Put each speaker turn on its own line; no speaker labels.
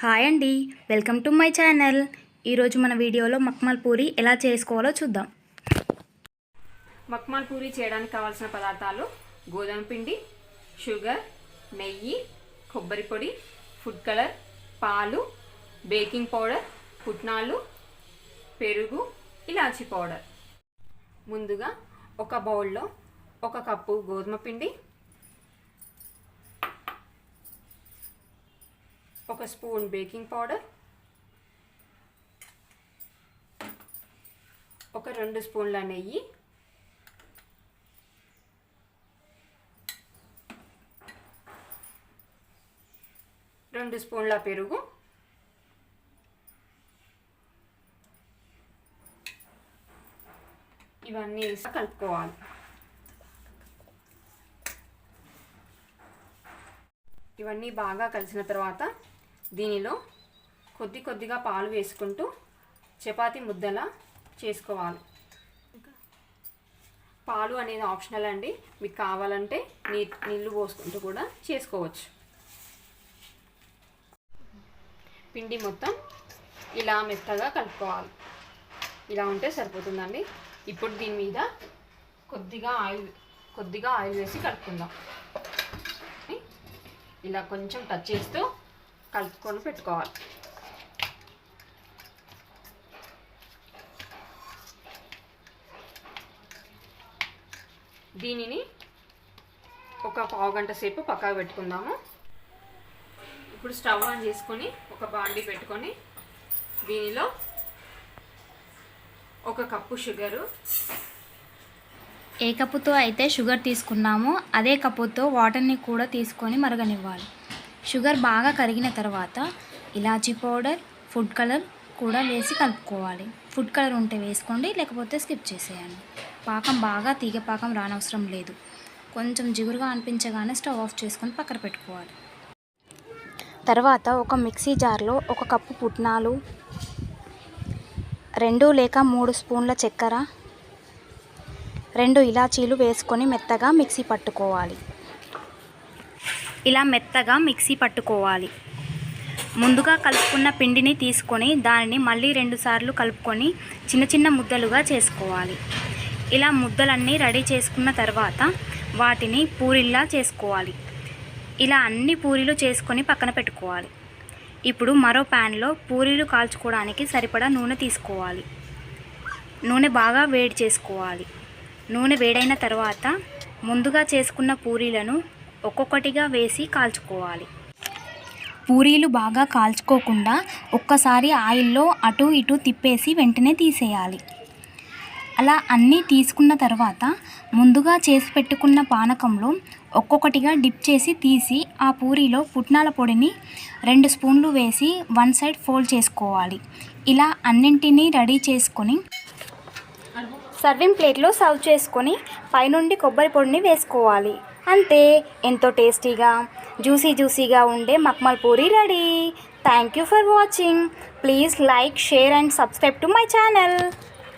Hi అండి, welcome to my channel. ఈరోజు మన వీడియోలో మక్మల్ పూరి ఎలా చేసుకోవాలో చూద్దాం.
మక్మల్ పూరి చేయడానికి కావాల్సిన పదార్థాలు: గోధుమ పిండి, షుగర్, నెయ్యి, కొబ్బరి పొడి, ఫుడ్ కలర్, పాలు, బేకింగ్ పౌడర్, పుట్నాలు, పెరుగు, ఇలాచీ పౌడర్. ముందుగా ఒక బౌల్లో 1 కప్పు గోధుమ పిండి, 1 స్పూన్ బేకింగ్ పౌడర్, 2 స్పూన్ల నెయ్యి, 2 స్పూన్ల పెరుగు, ఇవన్నీ వేసి కలుపుకోవాలి. ఇవన్నీ బాగా కలిసిన తర్వాత దీనిలో కొద్దిగా పాలు వేసుకుంటూ చపాతీ ముద్దలా చేసుకోవాలి. పాలు అనేది ఆప్షనల్ అండి, మీకు కావాలంటే నీళ్ళు పోసుకుంటూ కూడా చేసుకోవచ్చు. పిండి మొత్తం ఇలా మెత్తగా కలుపుకోవాలి. ఇలా ఉంటే సరిపోతుందండి. ఇప్పుడు దీని మీద కొద్దిగా ఆయిల్ వేసి కలుపుకుందాం. ఇలా కొంచెం టచ్ చేస్తూ కలుపుకొని పెట్టుకోవాలి. దీనిని ఒక పావు గంట సేపు పక్కకు పెట్టుకుందాము. ఇప్పుడు స్టవ్ ఆన్ చేసుకొని ఒక బాండీ పెట్టుకొని దీనిలో 1 కప్పు షుగరు,
ఏ కప్పుతో అయితే షుగర్ తీసుకున్నామో అదే కప్పుతో వాటర్ని కూడా తీసుకొని మరగనివ్వాలి. షుగర్ బాగా కరిగిన తర్వాత ఇలాచీ పౌడర్, ఫుడ్ కలర్ కూడా వేసి కలుపుకోవాలి. ఫుడ్ కలర్ ఉంటే వేసుకోండి, లేకపోతే స్కిప్ చేసేయండి. పాకం బాగా తీగ పాకం రానవసరం లేదు. కొంచెం జిగురుగా అనిపించగానే స్టవ్ ఆఫ్ చేసుకొని పక్కన పెట్టుకోవాలి. తర్వాత ఒక మిక్సీ జార్లో 1 కప్పు పుట్నాలు, 2 లేక 3 స్పూన్ల చక్కెర, 2 ఇలాచీలు వేసుకొని మెత్తగా మిక్సీ పట్టుకోవాలి. ఇలా మెత్తగా మిక్సీ పట్టుకోవాలి. ముందుగా కలుపుకున్న పిండిని తీసుకొని దానిని మళ్ళీ 2 సార్లు కలుపుకొని చిన్న ముద్దలుగా చేసుకోవాలి. ఇలా ముద్దలన్నీ రెడీ చేసుకున్న తర్వాత వాటిని పూరీల్లా చేసుకోవాలి. ఇలా అన్ని పూరీలు చేసుకొని పక్కన పెట్టుకోవాలి. ఇప్పుడు మరో ప్యాన్లో పూరీలు కాల్చుకోవడానికి సరిపడా నూనె తీసుకోవాలి. నూనె బాగా వేడి చేసుకోవాలి. నూనె వేడైన తర్వాత ముందుగా చేసుకున్న పూరీలను ఒక్కొక్కటిగా వేసి కాల్చుకోవాలి. పూరీలు బాగా కాల్చుకోకుండా ఒక్కసారి ఆయిల్లో అటు ఇటు తిప్పేసి వెంటనే తీసేయాలి. అలా అన్నీ తీసుకున్న తర్వాత ముందుగా చేసి పెట్టుకున్న పానకంలో ఒక్కొక్కటిగా డిప్ చేసి తీసి ఆ పూరీలో పుట్నాల పొడిని 2 స్పూన్లు వేసి 1 సైడ్ ఫోల్డ్ చేసుకోవాలి. ఇలా అన్నింటినీ రెడీ చేసుకొని సర్వింగ్ ప్లేట్లో సర్వ్ చేసుకొని పైనుండి కొబ్బరి పొడిని వేసుకోవాలి. అంతే, ఎంతో టేస్టీగా జ్యూసీగా ఉండే మక్మల్ పూరి ready. Thank you for watching. Please like, share and subscribe to my channel.